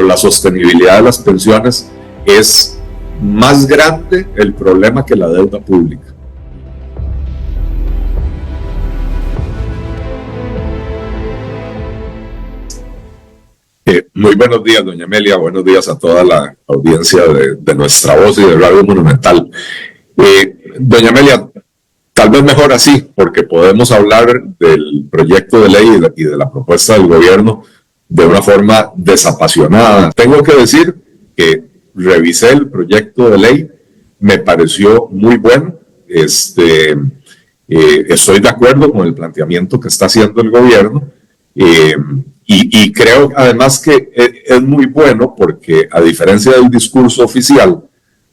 la sostenibilidad de las pensiones es más grande el problema que la deuda pública. Muy buenos días, doña Amelia, buenos días a toda la audiencia de Nuestra Voz y de Radio Monumental. Doña Amelia, tal vez mejor así, porque podemos hablar del proyecto de ley y de la propuesta del gobierno de una forma desapasionada. Tengo que decir que revisé el proyecto de ley, me pareció muy bueno. Estoy de acuerdo con el planteamiento que está haciendo el gobierno. Y creo además que es muy bueno porque, a diferencia del discurso oficial,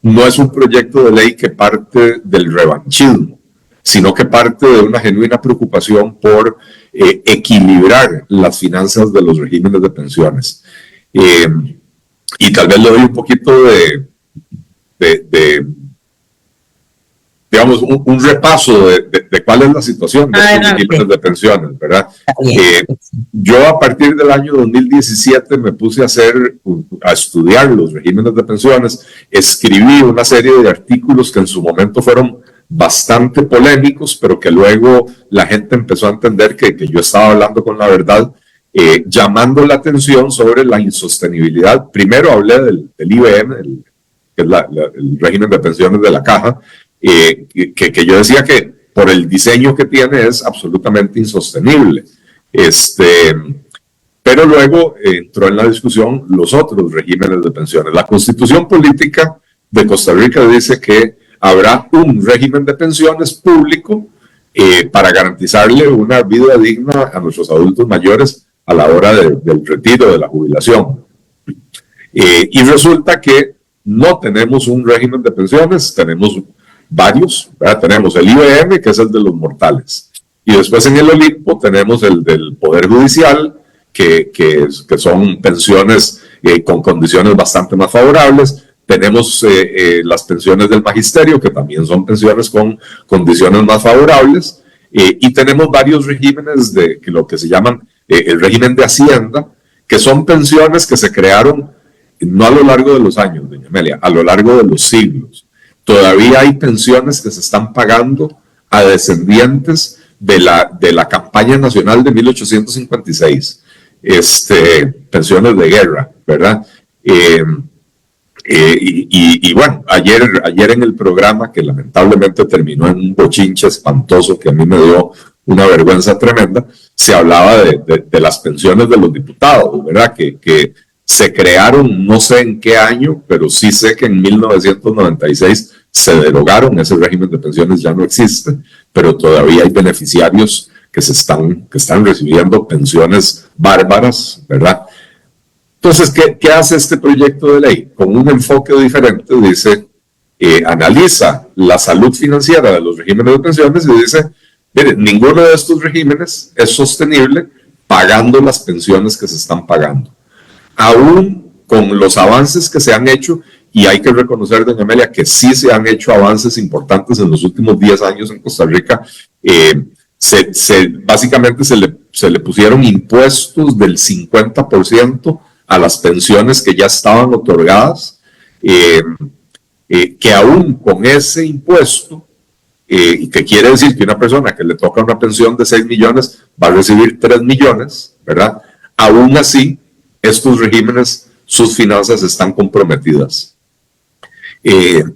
no es un proyecto de ley que parte del revanchismo, sino que parte de una genuina preocupación por equilibrar las finanzas de los regímenes de pensiones. Y tal vez le doy un poquito digamos, un repaso de cuál es la situación de los regímenes de pensiones, ¿verdad? Yo a partir del año 2017 me puse a estudiar los regímenes de pensiones, escribí una serie de artículos que en su momento fueron bastante polémicos, pero que luego la gente empezó a entender que yo estaba hablando con la verdad, llamando la atención sobre la insostenibilidad. Primero hablé del IBM, que es el régimen de pensiones de la Caja, que yo decía que por el diseño que tiene es absolutamente insostenible. Pero luego entró en la discusión los otros regímenes de pensiones. La Constitución Política de Costa Rica dice que habrá un régimen de pensiones público para garantizarle una vida digna a nuestros adultos mayores a la hora del retiro, de la jubilación. Y resulta que no tenemos un régimen de pensiones, tenemos varios, ¿verdad? Tenemos el IBM, que es el de los mortales, y después en el Olimpo tenemos el del Poder Judicial, que son pensiones con condiciones bastante más favorables. Tenemos las pensiones del magisterio, que también son pensiones con condiciones más favorables, y tenemos varios regímenes de lo que se llaman el régimen de Hacienda, que son pensiones que se crearon no a lo largo de los años, doña Amelia, a lo largo de los siglos. Todavía hay pensiones que se están pagando a descendientes de la campaña nacional de 1856, pensiones de guerra, ¿verdad? Y bueno, ayer en el programa, que lamentablemente terminó en un bochinche espantoso que a mí me dio una vergüenza tremenda, se hablaba de las pensiones de los diputados, ¿verdad? Que se crearon, no sé en qué año, pero sí sé que en 1996 se derogaron, ese régimen de pensiones ya no existe, pero todavía hay beneficiarios que están recibiendo pensiones bárbaras, ¿verdad? Entonces, ¿qué hace este proyecto de ley? Con un enfoque diferente, dice, analiza la salud financiera de los regímenes de pensiones y dice, mire, ninguno de estos regímenes es sostenible pagando las pensiones que se están pagando. Aún con los avances que se han hecho, y hay que reconocer, doña Amelia, que sí se han hecho avances importantes en los últimos 10 años en Costa Rica. Básicamente se le pusieron impuestos del 50% a las pensiones que ya estaban otorgadas, que aún con ese impuesto, y que quiere decir que una persona que le toca una pensión de 6 millones va a recibir 3 millones, ¿verdad? Aún así, estos regímenes, sus finanzas están comprometidas. El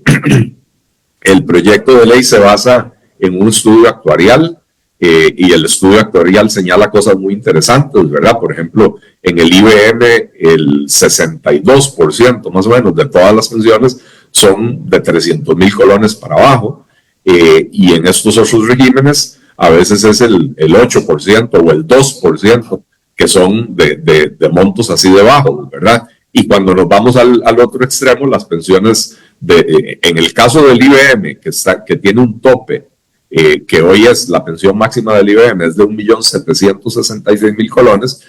proyecto de ley se basa en un estudio actuarial, y el estudio actuarial señala cosas muy interesantes, ¿verdad? Por ejemplo, en el IBM el 62% más o menos de todas las pensiones son de 300,000 colones para abajo, y en estos otros regímenes a veces es el 8% o el 2% que son de montos así de bajos, ¿verdad? Y cuando nos vamos al otro extremo, las pensiones, en el caso del IBM, que tiene un tope, que hoy es la pensión máxima del IBM, es de 1.766.000 colones,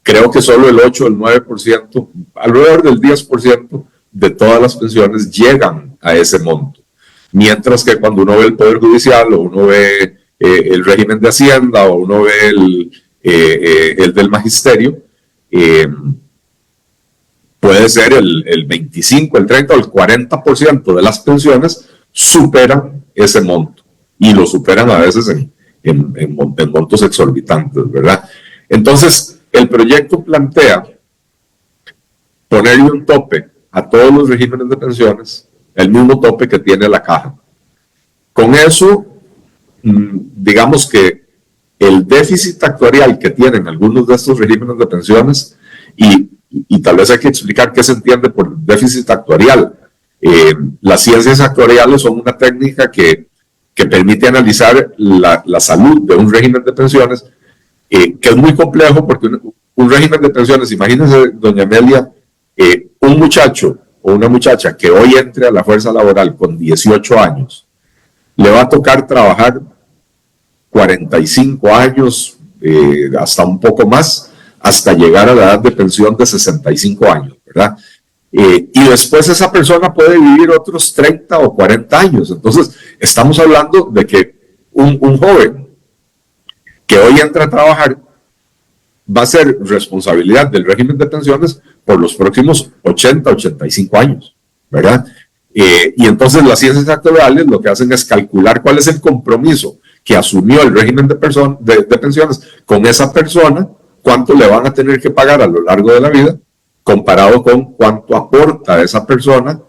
creo que solo el 8 o el 9%, alrededor del 10% de todas las pensiones llegan a ese monto. Mientras que cuando uno ve el Poder Judicial, o uno ve el régimen de Hacienda, o uno ve el del Magisterio, puede ser el 25, el 30 o el 40% de las pensiones superan ese monto y lo superan a veces en montos exorbitantes, ¿verdad? Entonces, el proyecto plantea ponerle un tope a todos los regímenes de pensiones, el mismo tope que tiene la caja. Con eso, digamos que el déficit actuarial que tienen algunos de estos regímenes de pensiones, y tal vez hay que explicar qué se entiende por déficit actuarial. Las ciencias actuariales son una técnica que permite analizar la salud de un régimen de pensiones, que es muy complejo porque un régimen de pensiones, imagínense, doña Amelia, un muchacho o una muchacha que hoy entre a la fuerza laboral con 18 años, le va a tocar trabajar 45 años, hasta un poco más, hasta llegar a la edad de pensión de 65 años, ¿verdad? Y después esa persona puede vivir otros 30 o 40 años. Entonces, estamos hablando de que un joven que hoy entra a trabajar va a ser responsabilidad del régimen de pensiones por los próximos 80, 85 años, ¿verdad? Y entonces las ciencias actuariales lo que hacen es calcular cuál es el compromiso que asumió el régimen de pensiones con esa persona, cuánto le van a tener que pagar a lo largo de la vida, comparado con cuánto aporta esa persona,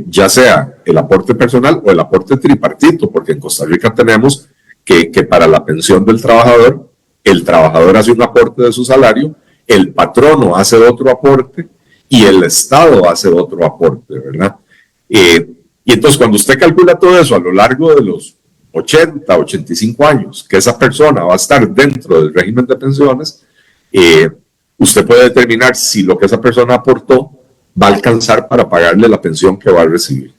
ya sea el aporte personal o el aporte tripartito, porque en Costa Rica tenemos que para la pensión del trabajador, el trabajador hace un aporte de su salario, el patrono hace otro aporte y el Estado hace otro aporte, ¿verdad? Y entonces cuando usted calcula todo eso a lo largo de los 80, 85 años que esa persona va a estar dentro del régimen de pensiones, usted puede determinar si lo que esa persona aportó va a alcanzar para pagarle la pensión que va a recibir.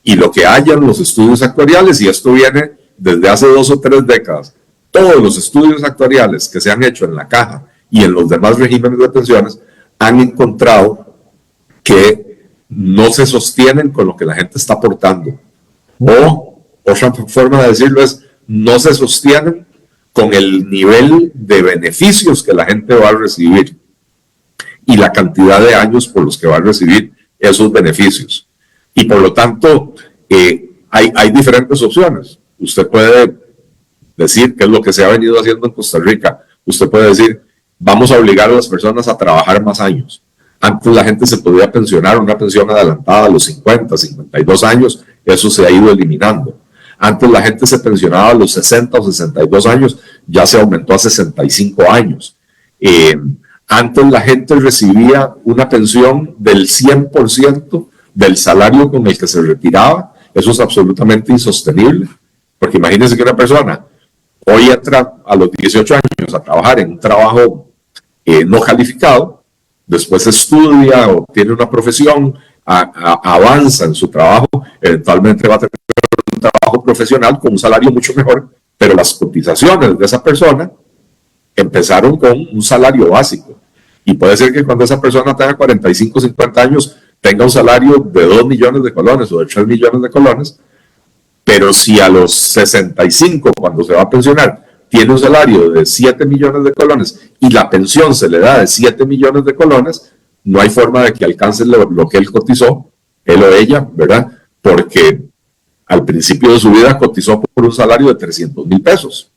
Y lo que haya en los estudios actuariales, y esto viene desde hace 2 o 3 décadas, todos los estudios actuariales que se han hecho en la caja y en los demás regímenes de pensiones han encontrado que no se sostienen con lo que la gente está aportando. O otra forma de decirlo es, no se sostienen con el nivel de beneficios que la gente va a recibir y la cantidad de años por los que va a recibir esos beneficios. Y por lo tanto, hay diferentes opciones. Usted puede decir, que es lo que se ha venido haciendo en Costa Rica, usted puede decir, vamos a obligar a las personas a trabajar más años. Antes la gente se podía pensionar una pensión adelantada a los 50, 52 años, eso se ha ido eliminando. Antes la gente se pensionaba a los 60 o 62 años, ya se aumentó a 65 años. Antes la gente recibía una pensión del 100% del salario con el que se retiraba, eso es absolutamente insostenible, porque imagínense que una persona hoy entra a los 18 años a trabajar en un trabajo no calificado, después estudia o tiene una profesión, avanza en su trabajo, eventualmente va a tener un trabajo profesional con un salario mucho mejor, pero las cotizaciones de esa persona empezaron con un salario básico. Y puede ser que cuando esa persona tenga 45, 50 años, tenga un salario de 2 millones de colones o de 3 millones de colones, pero si a los 65, cuando se va a pensionar, tiene un salario de 7 millones de colones y la pensión se le da de 7 millones de colones, no hay forma de que alcance lo que él cotizó, él o ella, ¿verdad? Porque al principio de su vida cotizó por un salario de 300,000 pesos.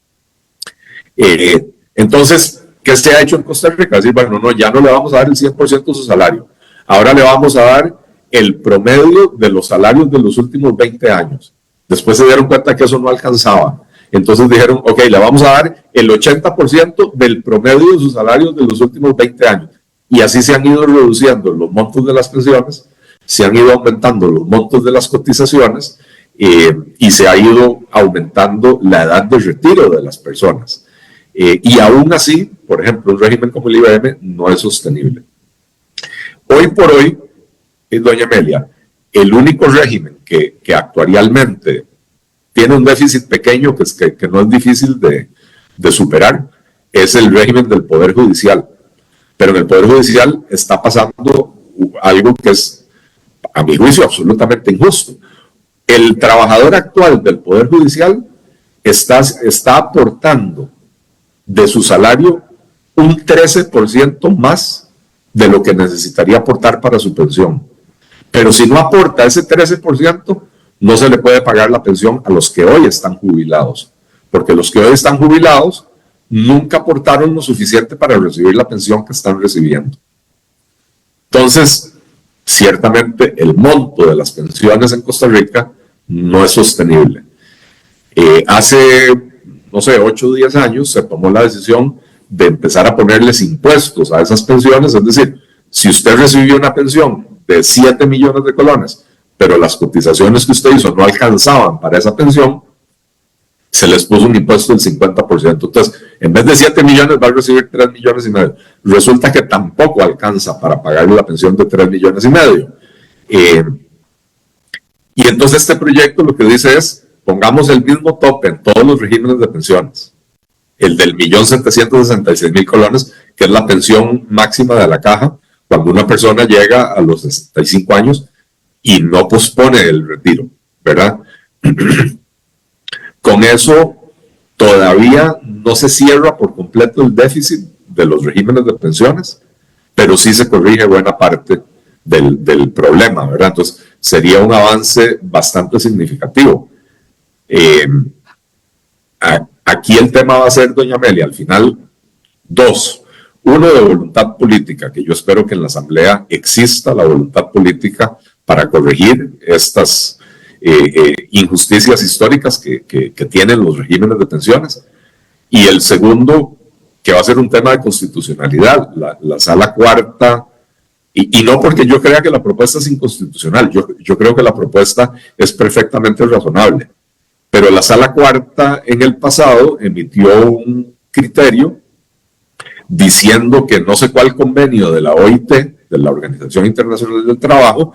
Entonces, ¿qué se ha hecho en Costa Rica? Decir, bueno, no, ya no le vamos a dar el 100% de su salario, ahora le vamos a dar el promedio de los salarios de los últimos 20 años. Después se dieron cuenta que eso no alcanzaba. Entonces dijeron, ok, le vamos a dar el 80% del promedio de sus salarios de los últimos 20 años. Y así se han ido reduciendo los montos de las pensiones, se han ido aumentando los montos de las cotizaciones y se ha ido aumentando la edad de retiro de las personas. Y aún así, por ejemplo, un régimen como el IBM no es sostenible. Hoy por hoy, doña Amelia, el único régimen que actuarialmente tiene un déficit pequeño que no es difícil de superar es el régimen del Poder Judicial. Pero en el Poder Judicial está pasando algo que es, a mi juicio, absolutamente injusto. El trabajador actual del Poder Judicial está aportando de su salario un 13% más de lo que necesitaría aportar para su pensión. Pero si no aporta ese 13%, no se le puede pagar la pensión a los que hoy están jubilados, porque los que hoy están jubilados nunca aportaron lo suficiente para recibir la pensión que están recibiendo. Entonces, ciertamente el monto de las pensiones en Costa Rica no es sostenible. Hace, no sé, 8 o 10 años se tomó la decisión de empezar a ponerles impuestos a esas pensiones, es decir, si usted recibió una pensión de 7 millones de colones, pero las cotizaciones que usted hizo no alcanzaban para esa pensión, se les puso un impuesto del 50%. Entonces, en vez de 7 millones va a recibir 3 millones y medio. Resulta que tampoco alcanza para pagarle la pensión de 3 millones y medio. Y entonces este proyecto lo que dice es, pongamos el mismo tope en todos los regímenes de pensiones. El del 1.766.000 colones, que es la pensión máxima de la caja, cuando una persona llega a los 65 años y no pospone el retiro, ¿verdad? Con eso todavía no se cierra por completo el déficit de los regímenes de pensiones, pero sí se corrige buena parte del problema, ¿verdad? Entonces sería un avance bastante significativo. Aquí el tema va a ser, doña Amelia, al final, 2. Uno, de voluntad política, que yo espero que en la Asamblea exista la voluntad política para corregir estas injusticias históricas que tienen los regímenes de pensiones. Y el segundo, que va a ser un tema de constitucionalidad. La sala cuarta, y no porque yo crea que la propuesta es inconstitucional, yo creo que la propuesta es perfectamente razonable, pero la sala cuarta en el pasado emitió un criterio diciendo que no sé cuál convenio de la OIT, de la Organización Internacional del Trabajo,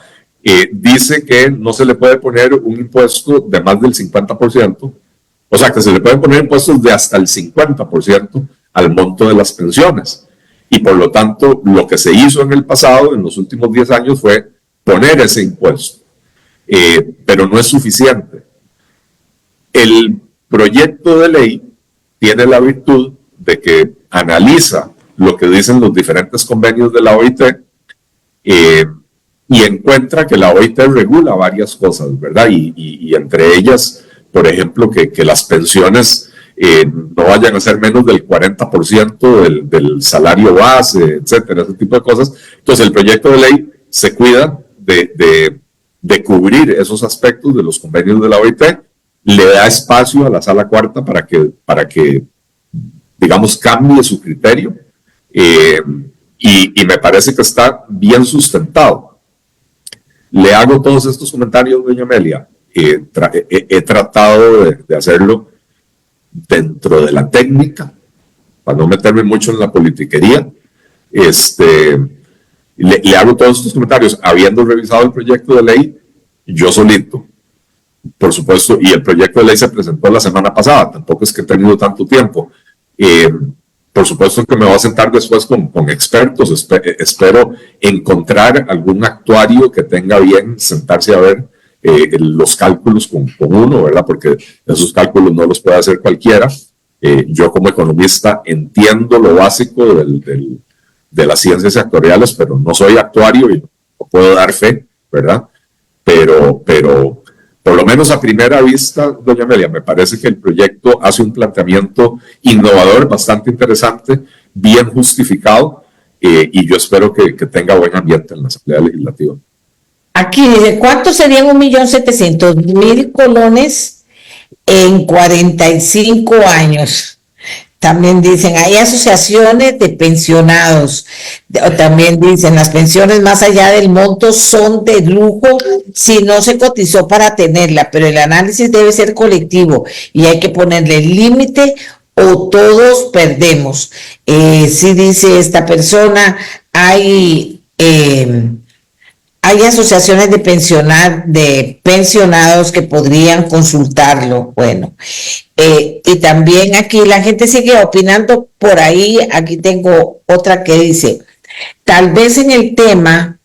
dice que no se le puede poner un impuesto de más del 50%, o sea que se le pueden poner impuestos de hasta el 50% al monto de las pensiones. Y por lo tanto, lo que se hizo en el pasado, en los últimos 10 años, fue poner ese impuesto, pero no es suficiente. El proyecto de ley tiene la virtud de que analiza lo que dicen los diferentes convenios de la OIT y encuentra que la OIT regula varias cosas, ¿verdad? Y entre ellas, por ejemplo, que las pensiones no vayan a ser menos del 40% del salario base, etcétera, ese tipo de cosas. Entonces, el proyecto de ley se cuida de cubrir esos aspectos de los convenios de la OIT, le da espacio a la sala cuarta para que digamos, cambie su criterio y me parece que está bien sustentado. Le hago todos estos comentarios, doña Amelia. He tratado de hacerlo dentro de la técnica, para no meterme mucho en la politiquería. Le hago todos estos comentarios habiendo revisado el proyecto de ley yo solito, por supuesto, y el proyecto de ley se presentó la semana pasada, tampoco es que he tenido tanto tiempo. Por supuesto que me voy a sentar después con expertos, espero encontrar algún actuario que tenga bien sentarse a ver los cálculos con uno, ¿verdad? Porque esos cálculos no los puede hacer cualquiera. Yo como economista entiendo lo básico de las ciencias actuariales, pero no soy actuario y no puedo dar fe, ¿verdad? Pero por lo menos a primera vista, doña Amelia, me parece que el proyecto hace un planteamiento innovador, bastante interesante, bien justificado, y yo espero que tenga buen ambiente en la Asamblea Legislativa. Aquí dice, ¿cuántos serían 1.700.000 colones en 45 años? También dicen, hay asociaciones de pensionados. También dicen, las pensiones más allá del monto son de lujo si no se cotizó para tenerla, pero el análisis debe ser colectivo y hay que ponerle límite o todos perdemos. Sí dice esta persona, hay asociaciones de pensionados que podrían consultarlo. Bueno, y también aquí la gente sigue opinando por ahí. Aquí tengo otra que dice, tal vez en el tema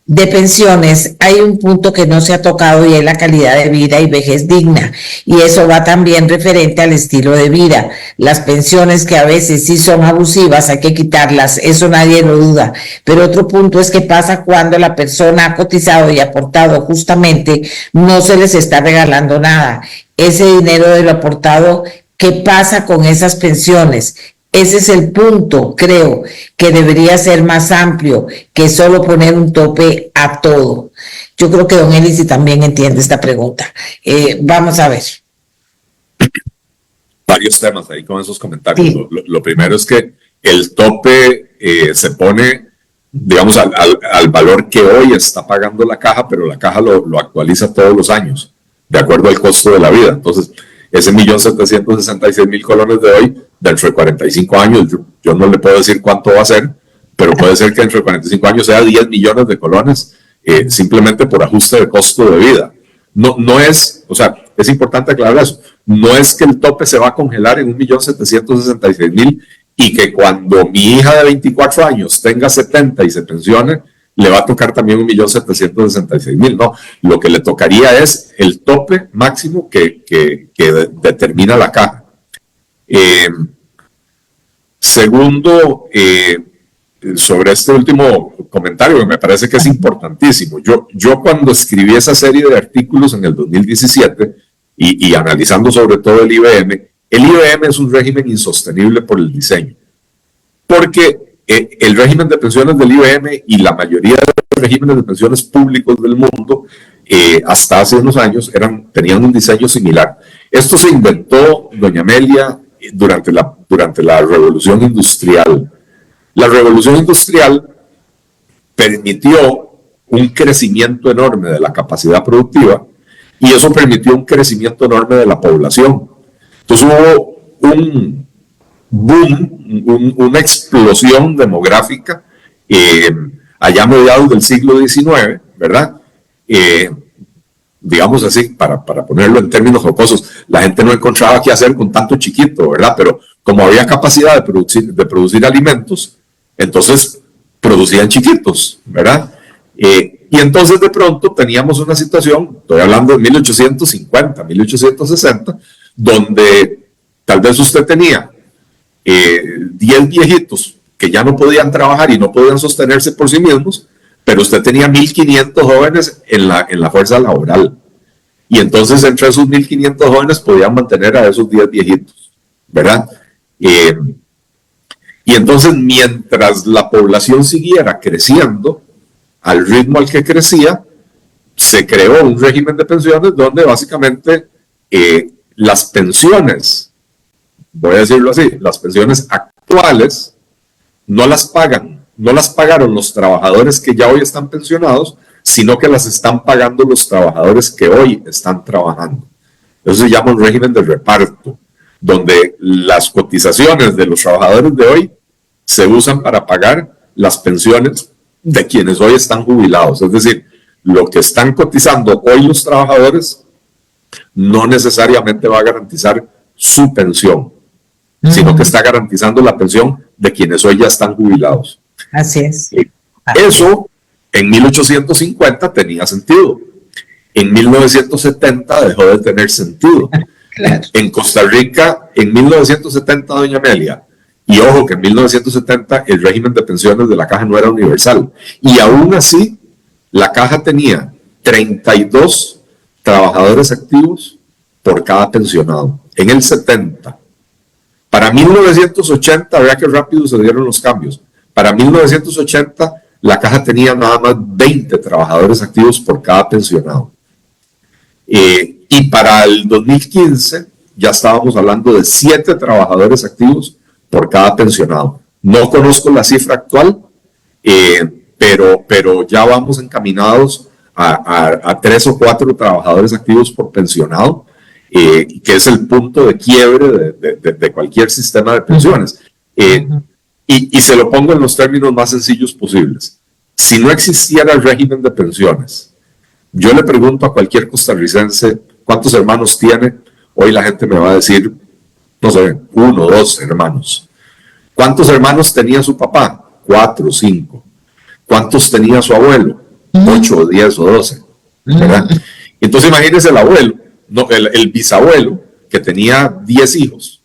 de pensiones, hay un punto que no se ha tocado y es la calidad de vida y vejez digna. Y eso va también referente al estilo de vida. Las pensiones que a veces sí son abusivas, hay que quitarlas, eso nadie lo duda. Pero otro punto es qué pasa cuando la persona ha cotizado y aportado justamente, no se les está regalando nada. Ese dinero de lo aportado, ¿qué pasa con esas pensiones? Ese es el punto, creo, que debería ser más amplio que solo poner un tope a todo. Yo creo que don Eli también entiende esta pregunta. Vamos a ver. Varios temas ahí con esos comentarios. Sí. Lo primero es que el tope se pone, digamos, al valor que hoy está pagando la caja, pero la caja lo actualiza todos los años, de acuerdo al costo de la vida. Entonces, ese 1.766.000 colones de hoy, dentro de 45 años, yo no le puedo decir cuánto va a ser, pero puede ser que dentro de 45 años sea 10 millones de colones, simplemente por ajuste de costo de vida. No es, o sea, es importante aclarar eso, no es que el tope se va a congelar en 1.766.000 y que cuando mi hija de 24 años tenga 70 y se pensione, le va a tocar también 1.766.000, no. Lo que le tocaría es el tope máximo que determina la caja. Segundo, sobre este último comentario, que me parece que es importantísimo. Yo cuando escribí esa serie de artículos en el 2017 y analizando sobre todo el IBM es un régimen insostenible por el diseño. Porque el régimen de pensiones del IBM y la mayoría de los regímenes de pensiones públicos del mundo, hasta hace unos años, tenían un diseño similar. Esto se inventó, doña Amelia, durante la Revolución Industrial. La Revolución Industrial permitió un crecimiento enorme de la capacidad productiva y eso permitió un crecimiento enorme de la población. Entonces hubo un boom, una explosión demográfica allá a mediados del siglo XIX, ¿verdad? Digamos así, para ponerlo en términos jocosos, la gente no encontraba qué hacer con tanto chiquito, ¿verdad? Pero como había capacidad de producir alimentos, entonces producían chiquitos, ¿verdad? Y entonces de pronto teníamos una situación, estoy hablando de 1850, 1860, donde tal vez usted tenía 10 viejitos que ya no podían trabajar y no podían sostenerse por sí mismos, pero usted tenía 1.500 jóvenes en la fuerza laboral. Y entonces entre esos 1.500 jóvenes podían mantener a esos 10 viejitos, ¿verdad? Y entonces mientras la población siguiera creciendo al ritmo al que crecía, se creó un régimen de pensiones donde básicamente las pensiones, voy a decirlo así, las pensiones actuales no las pagaron los trabajadores que ya hoy están pensionados, sino que las están pagando los trabajadores que hoy están trabajando. Eso se llama un régimen de reparto, donde las cotizaciones de los trabajadores de hoy se usan para pagar las pensiones de quienes hoy están jubilados. Es decir, lo que están cotizando hoy los trabajadores no necesariamente va a garantizar su pensión, sino que está garantizando la pensión de quienes hoy ya están jubilados. Así es. Eso en 1850 tenía sentido. En 1970 dejó de tener sentido. Claro. En Costa Rica, en 1970, doña Amelia, y ojo que en 1970 el régimen de pensiones de la Caja no era universal. Y aún así, la Caja tenía 32 trabajadores activos por cada pensionado. En el 70. Para 1980, vea qué rápido se dieron los cambios. Para 1980, la Caja tenía nada más 20 trabajadores activos por cada pensionado. Y para el 2015, ya estábamos hablando de 7 trabajadores activos por cada pensionado. No conozco la cifra actual, pero ya vamos encaminados a 3 o 4 trabajadores activos por pensionado, que es el punto de quiebre de cualquier sistema de pensiones. Y se lo pongo en los términos más sencillos posibles. Si no existiera el régimen de pensiones, yo le pregunto a cualquier costarricense cuántos hermanos tiene, hoy la gente me va a decir, no sé, 1 o 2 hermanos. ¿Cuántos hermanos tenía su papá? 4 o 5. ¿Cuántos tenía su abuelo? 8 o 10 o 12, ¿verdad? Entonces imagínense el abuelo, no, el bisabuelo, que tenía 10 hijos,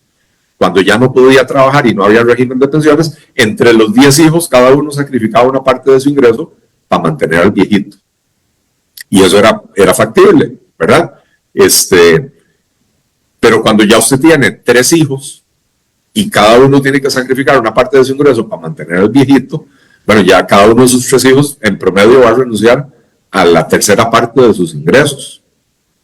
cuando ya no podía trabajar y no había régimen de pensiones, entre los 10 hijos, cada uno sacrificaba una parte de su ingreso para mantener al viejito. Y eso era factible, ¿verdad? Pero cuando ya usted tiene 3 hijos y cada uno tiene que sacrificar una parte de su ingreso para mantener al viejito, bueno, ya cada uno de sus 3 hijos en promedio va a renunciar a la tercera parte de sus ingresos,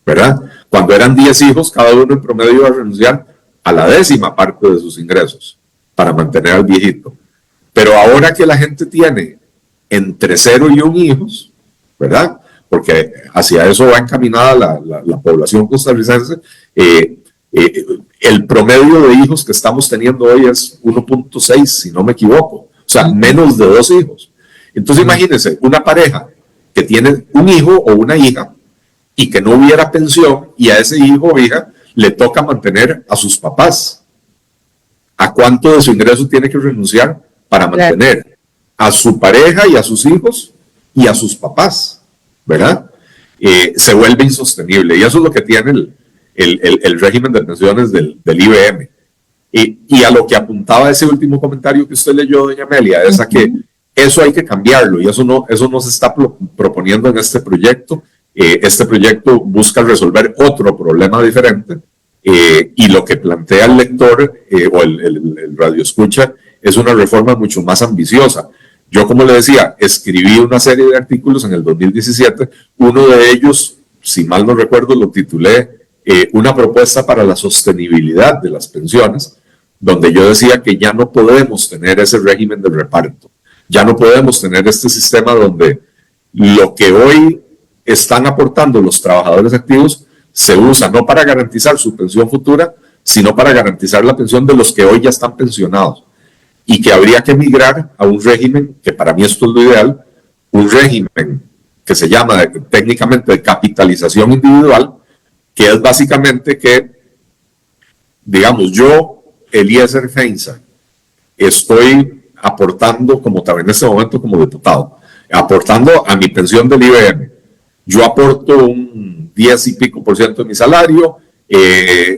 ¿verdad? Cuando eran 10 hijos, cada uno en promedio va a renunciar a la 10ª parte de sus ingresos para mantener al viejito. Pero ahora que la gente tiene entre 0 y 1 hijos, ¿verdad? Porque hacia eso va encaminada la población costarricense, el promedio de hijos que estamos teniendo hoy es 1.6, si no me equivoco, o sea, menos de 2 hijos. Entonces imagínense, una pareja que tiene un hijo o una hija y que no hubiera pensión y a ese hijo o hija le toca mantener a sus papás. ¿A cuánto de su ingreso tiene que renunciar para mantener a su pareja y a sus hijos y a sus papás? ¿Verdad? Se vuelve insostenible. Y eso es lo que tiene el régimen de pensiones del IBM. Y a lo que apuntaba ese último comentario que usted leyó, doña Amelia, es a que eso hay que cambiarlo y eso no se está proponiendo en este proyecto. Este proyecto busca resolver otro problema diferente y lo que plantea el lector o el radioescucha es una reforma mucho más ambiciosa. Yo, como le decía, escribí una serie de artículos en el 2017. Uno de ellos, si mal no recuerdo, lo titulé Una propuesta para la sostenibilidad de las pensiones, donde yo decía que ya no podemos tener ese régimen de reparto. Ya no podemos tener este sistema donde lo que hoy están aportando los trabajadores activos se usa no para garantizar su pensión futura, sino para garantizar la pensión de los que hoy ya están pensionados. Y que habría que migrar a un régimen, que para mí esto es lo ideal, un régimen que se llama técnicamente de capitalización individual, que es básicamente que, digamos, yo, Eliezer Feinza, estoy aportando, como también en este momento como diputado, aportando a mi pensión del IBM. Yo aporto un 10 y pico % de mi salario,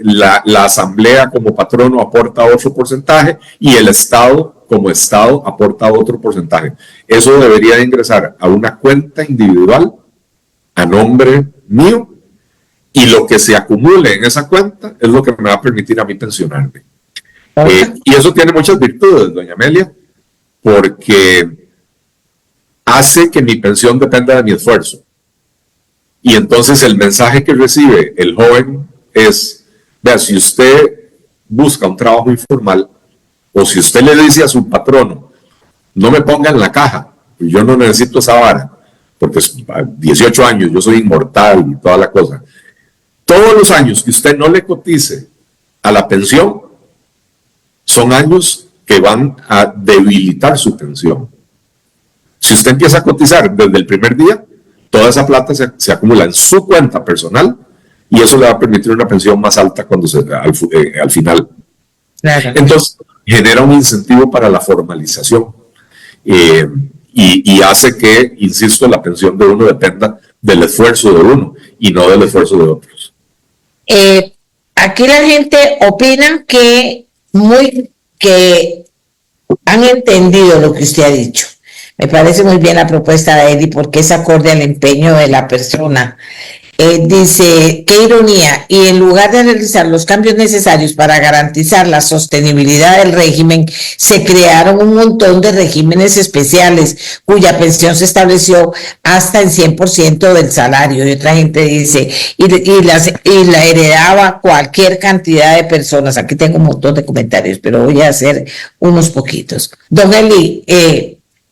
la asamblea como patrono aporta otro porcentaje y el Estado como Estado aporta otro porcentaje. Eso debería de ingresar a una cuenta individual a nombre mío y lo que se acumule en esa cuenta es lo que me va a permitir a mí pensionarme. Y eso tiene muchas virtudes, doña Amelia, porque hace que mi pensión dependa de mi esfuerzo. Y entonces el mensaje que recibe el joven es, vea, si usted busca un trabajo informal o si usted le dice a su patrono, no me ponga en la caja, yo no necesito esa vara, porque es 18 años, yo soy inmortal y toda la cosa. Todos los años que usted no le cotice a la pensión son años que van a debilitar su pensión. Si usted empieza a cotizar desde el primer día, toda esa plata se acumula en su cuenta personal y eso le va a permitir una pensión más alta cuando al final. Claro. Entonces, genera un incentivo para la formalización y hace que, insisto, la pensión de uno dependa del esfuerzo de uno y no del esfuerzo de otros. Aquí la gente opina que han entendido lo que usted ha dicho. Me parece muy bien la propuesta de Eddie porque es acorde al empeño de la persona. Dice, qué ironía, y en lugar de realizar los cambios necesarios para garantizar la sostenibilidad del régimen, se crearon un montón de regímenes especiales cuya pensión se estableció hasta en 100% del salario. Y otra gente dice, y la heredaba cualquier cantidad de personas. Aquí tengo un montón de comentarios, pero voy a hacer unos poquitos. Don Eli,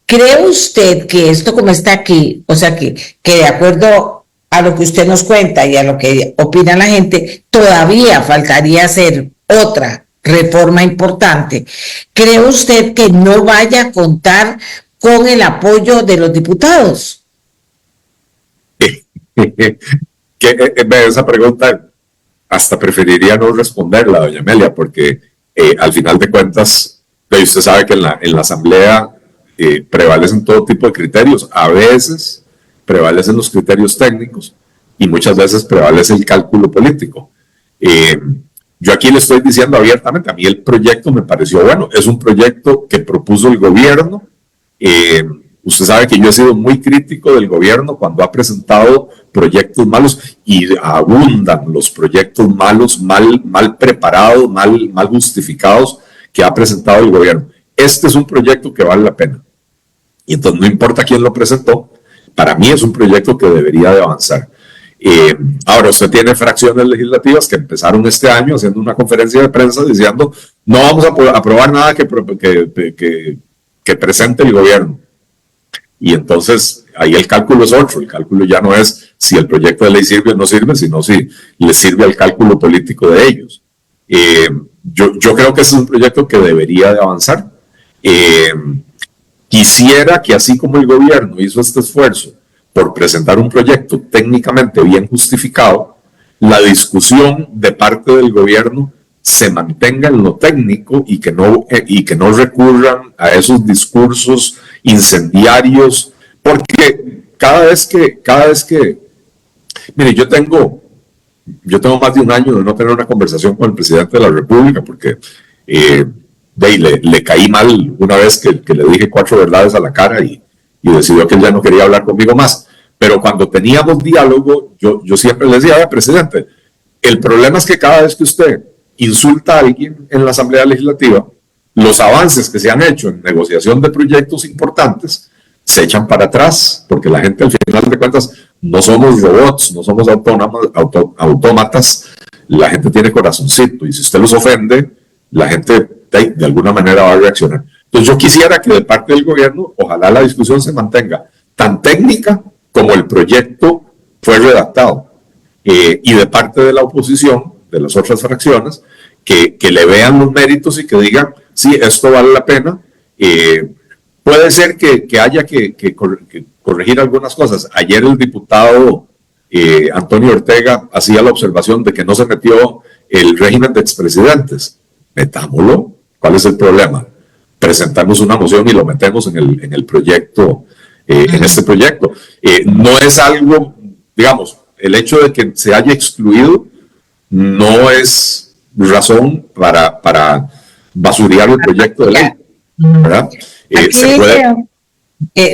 ¿cree usted que esto como está aquí, o sea, que de acuerdo a lo que usted nos cuenta y a lo que opina la gente, todavía faltaría hacer otra reforma importante? ¿Cree usted que no vaya a contar con el apoyo de los diputados? Esa pregunta hasta preferiría no responderla, doña Amelia, porque al final de cuentas, usted sabe que en la Asamblea prevalecen todo tipo de criterios. A veces prevalecen los criterios técnicos y muchas veces prevalece el cálculo político. Yo aquí le estoy diciendo abiertamente, a mí el proyecto me pareció bueno, es un proyecto que propuso el gobierno. Usted sabe que yo he sido muy crítico del gobierno cuando ha presentado proyectos malos, y abundan los proyectos malos, mal preparados, mal justificados que ha presentado el gobierno. Este es un proyecto que vale la pena. Y entonces no importa quién lo presentó, para mí es un proyecto que debería de avanzar. Ahora, usted tiene fracciones legislativas que empezaron este año haciendo una conferencia de prensa diciendo no vamos a aprobar nada que presente el gobierno. Y entonces ahí el cálculo es otro, el cálculo ya no es si el proyecto de ley sirve o no sirve, sino si le sirve al cálculo político de ellos. Yo creo que ese es un proyecto que debería de avanzar. Quisiera que así como el gobierno hizo este esfuerzo por presentar un proyecto técnicamente bien justificado, la discusión de parte del gobierno se mantenga en lo técnico y que no recurran a esos discursos incendiarios, porque cada vez que mire, yo tengo más de un año de no tener una conversación con el presidente de la República, porque le caí mal una vez que le dije 4 verdades a la cara y decidió que él ya no quería hablar conmigo más. Pero cuando teníamos diálogo, yo siempre le decía, presidente, el problema es que cada vez que usted insulta a alguien en la Asamblea Legislativa, los avances que se han hecho en negociación de proyectos importantes se echan para atrás, porque la gente al final de cuentas no somos robots, no somos autómatas, la gente tiene corazoncito, y si usted los ofende, la gente de alguna manera va a reaccionar. Entonces yo quisiera que de parte del gobierno, ojalá la discusión se mantenga tan técnica como el proyecto fue redactado, y de parte de la oposición, de las otras fracciones, que le vean los méritos y que digan, sí, esto vale la pena. Puede ser que haya que corregir algunas cosas. Ayer el diputado Antonio Ortega hacía la observación de que no se metió el régimen de expresidentes. Metámoslo. ¿Cuál es el problema? Presentamos una moción y lo metemos en el proyecto, en este proyecto. No es algo, digamos, el hecho de que se haya excluido no es razón para basurear el proyecto de ley, ¿verdad? Se puede...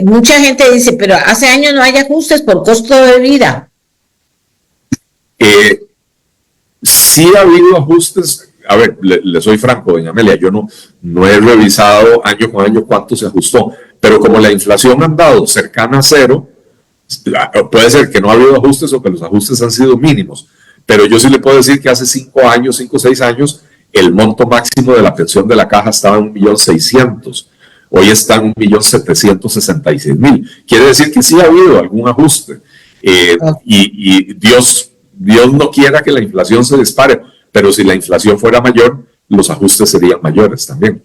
mucha gente dice, pero hace años no hay ajustes por costo de vida. Sí ha habido ajustes. A ver, le soy franco, doña Amelia, yo no he revisado año con año cuánto se ajustó, pero como la inflación ha andado cercana a cero, puede ser que no ha habido ajustes o que los ajustes han sido mínimos, pero yo sí le puedo decir que hace 5 o 6 años, el monto máximo de la pensión de la caja estaba en 1.600.000, hoy está en 1.766.000. Quiere decir que sí ha habido algún ajuste, y Dios no quiera que la inflación se dispare, pero si la inflación fuera mayor, los ajustes serían mayores también.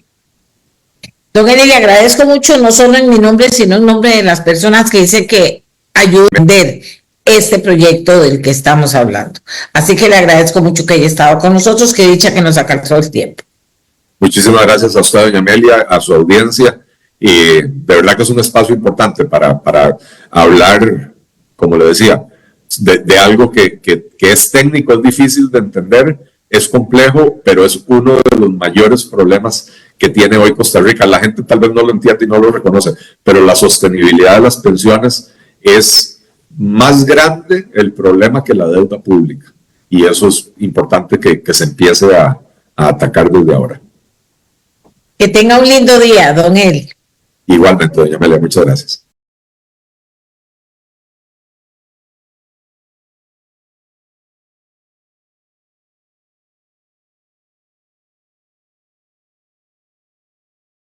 Don Eli, le agradezco mucho, no solo en mi nombre, sino en nombre de las personas que dicen que ayudan a entender este proyecto del que estamos hablando. Así que le agradezco mucho que haya estado con nosotros, que dicha que nos alcanzó el tiempo. Muchísimas gracias a usted, doña Amelia, a su audiencia. De verdad que es un espacio importante para hablar, como le decía, de algo que es técnico, es difícil de entender, es complejo, pero es uno de los mayores problemas que tiene hoy Costa Rica. La gente tal vez no lo entiende y no lo reconoce, pero la sostenibilidad de las pensiones es más grande el problema que la deuda pública. Y eso es importante que se empiece a atacar desde ahora. Que tenga un lindo día, don Eli. Igualmente, doña Amelia, muchas gracias.